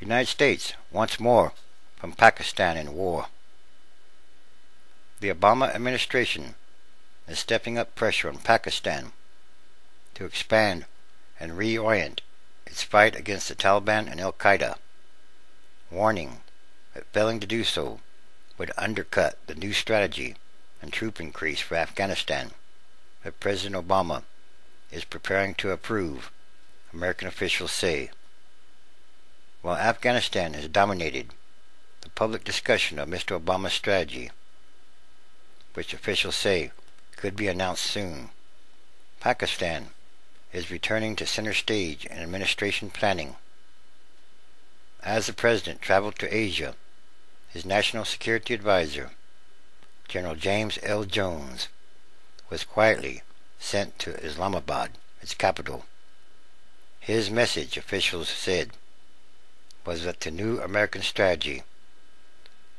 United States wants more from Pakistan in war. The Obama administration is stepping up pressure on Pakistan to expand and reorient its fight against the Taliban and Al-Qaeda, warning that failing to do so would undercut the new strategy and troop increase for Afghanistan that President Obama is preparing to approve, American officials say. While Afghanistan has dominated the public discussion of Mr. Obama's strategy, which officials say could be announced soon, Pakistan is returning to center stage in administration planning. As the president traveled to Asia, his national security advisor, General James L. Jones, was quietly sent to Islamabad, its capital. His message, officials said, was that the new American strategy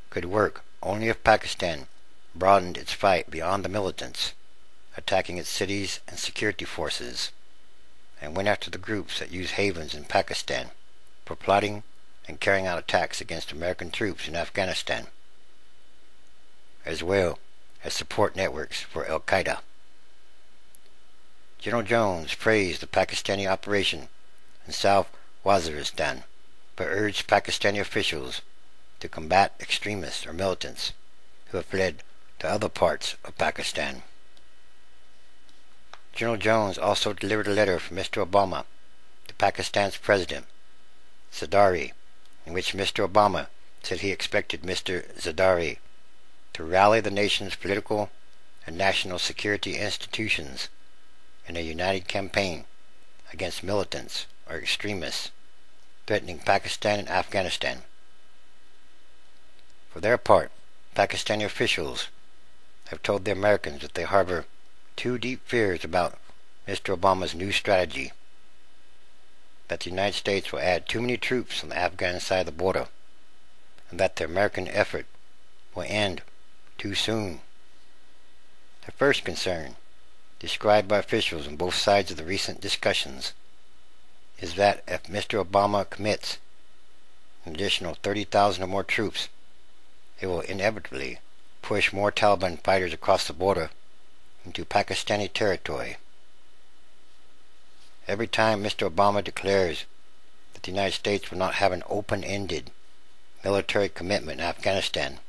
could work only if Pakistan broadened its fight beyond the militants, attacking its cities and security forces, and went after the groups that use havens in Pakistan for plotting and carrying out attacks against American troops in Afghanistan, as well as support networks for Al-Qaeda. General Jones praised the Pakistani operation in South Waziristan, but urged Pakistani officials to combat extremists or militants who have fled to other parts of Pakistan. General Jones also delivered a letter from Mr. Obama to Pakistan's President Zardari, in which Mr. Obama said he expected Mr. Zardari to rally the nation's political and national security institutions in a united campaign against militants or extremists threatening Pakistan and Afghanistan. For their part, Pakistani officials have told the Americans that they harbor two deep fears about Mr. Obama's new strategy: that the United States will add too many troops on the Afghan side of the border, and that the American effort will end too soon. The first concern, described by officials on both sides of the recent discussions, is that if Mr. Obama commits an additional 30,000 or more troops, it will inevitably push more Taliban fighters across the border into Pakistani territory. Every time Mr. Obama declares that the United States will not have an open-ended military commitment in Afghanistan,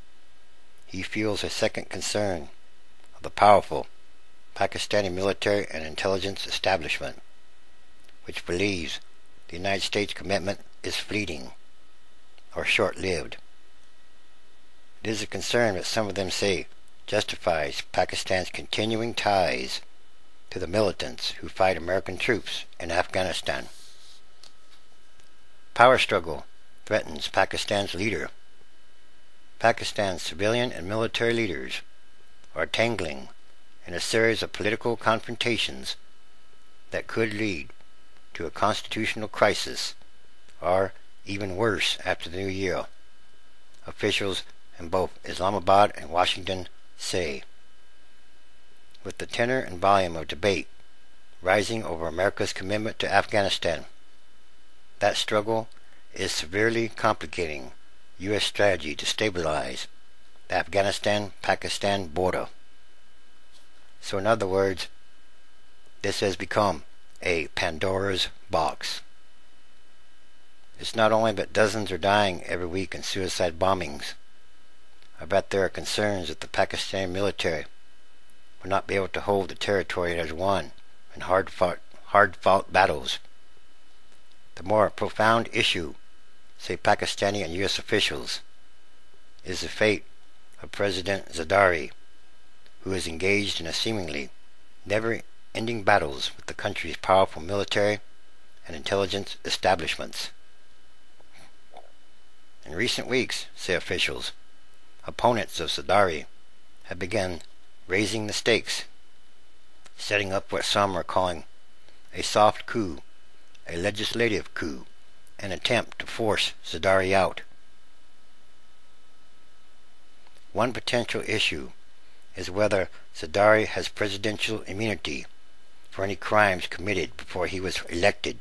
he feels a second concern of the powerful Pakistani military and intelligence establishment, which believes the United States commitment is fleeting or short-lived. It is a concern that some of them say justifies Pakistan's continuing ties to the militants who fight American troops in Afghanistan. Power struggle threatens Pakistan's leader. Pakistan's civilian and military leaders are tangling in a series of political confrontations that could lead to a constitutional crisis, or even worse after the new year, officials in both Islamabad and Washington say. With the tenor and volume of debate rising over America's commitment to Afghanistan, that struggle is severely complicating U.S. strategy to stabilize the Afghanistan-Pakistan border. So in other words, this has become a Pandora's box. It's not only that dozens are dying every week in suicide bombings. I bet there are concerns that the Pakistani military will not be able to hold the territory it has won in hard-fought battles. The more profound issue, say Pakistani and U.S. officials, is the fate of President Zardari, who is engaged in a seemingly never-ending battles with the country's powerful military and intelligence establishments. In recent weeks, say officials, opponents of Zardari have begun raising the stakes, setting up what some are calling a soft coup, a legislative coup, an attempt to force Zardari out. One potential issue is whether Zardari has presidential immunity for any crimes committed before he was elected.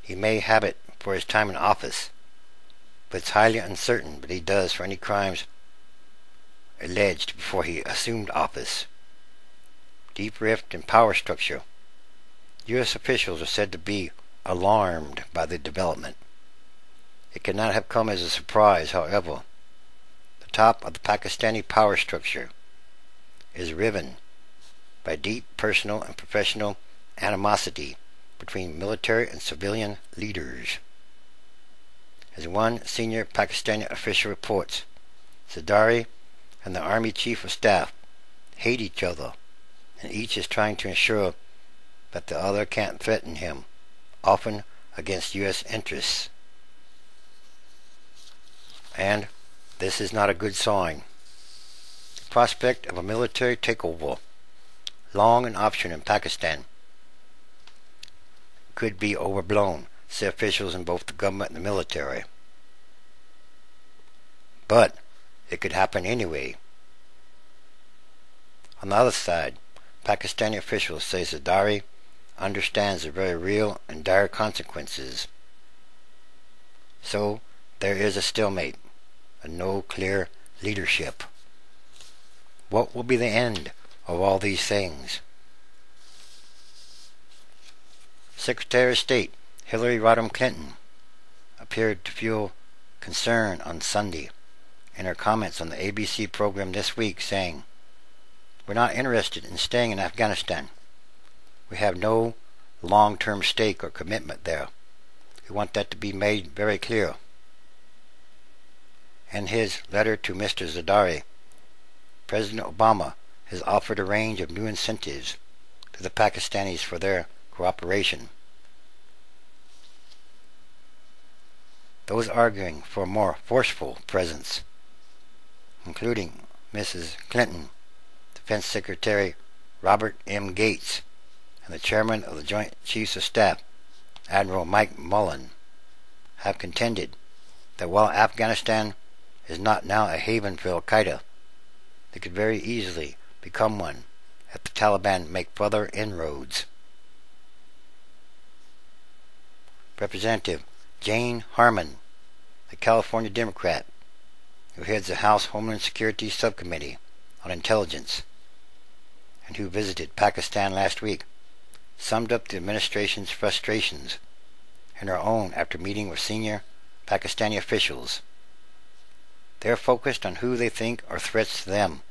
He may have it for his time in office but it's highly uncertain that he does for any crimes alleged before he assumed office. Deep rift in power structure. U.S. officials are said to be alarmed by the development. It cannot have come as a surprise, however. The top of the Pakistani power structure is riven by deep personal and professional animosity between military and civilian leaders. As one senior Pakistani official reports, Zardari and the Army Chief of Staff hate each other, and each is trying to ensure that the other can't threaten him, often against U.S. interests. And this is not a good sign. The prospect of a military takeover, long an option in Pakistan, could be overblown, say officials in both the government and the military. But it could happen anyway. On the other side, Pakistani officials say Zardari understands the very real and dire consequences. So there is a stalemate, and no clear leadership. What will be the end of all these things? Secretary of State Hillary Rodham Clinton appeared to feel concern on Sunday in her comments on the ABC program This Week, saying, "We're not interested in staying in Afghanistan. We have no long-term stake or commitment there. We want that to be made very clear." In his letter to Mr. Zardari, President Obama has offered a range of new incentives to the Pakistanis for their cooperation. Those arguing for a more forceful presence, including Mrs. Clinton, Defense Secretary Robert M. Gates, and the Chairman of the Joint Chiefs of Staff, Admiral Mike Mullen, have contended that while Afghanistan is not now a haven for Al-Qaeda, it could very easily become one if the Taliban make further inroads. Representative Jane Harman, the California Democrat who heads the House Homeland Security Subcommittee on Intelligence and who visited Pakistan last week, summed up the administration's frustrations in her own after meeting with senior Pakistani officials. They're focused on who they think are threats to them,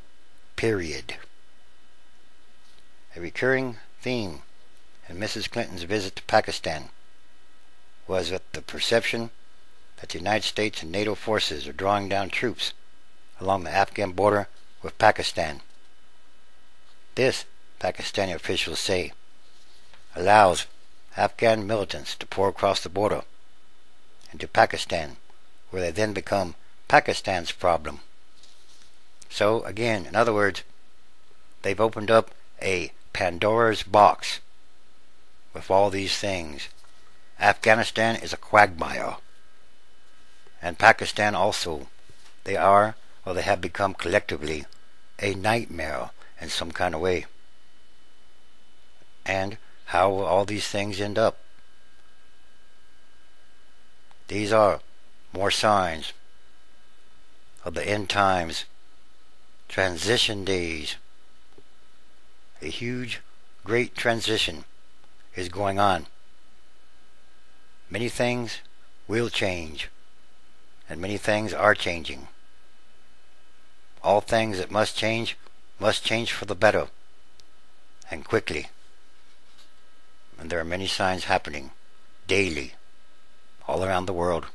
period. A recurring theme in Mrs. Clinton's visit to Pakistan was that the perception that the United States and NATO forces are drawing down troops along the Afghan border with Pakistan. This, Pakistani officials say, allows Afghan militants to pour across the border into Pakistan, where they then become Pakistan's problem. So, again, in other words, they've opened up a Pandora's box with all these things. Afghanistan is a quagmire. And Pakistan also. They are, or they have become collectively, a nightmare in some kind of way. And how will all these things end up? These are more signs of the end times, transition days. A huge, great transition is going on. Many things will change, and many things are changing. All things that must change for the better, and quickly. And there are many signs happening daily all around the world.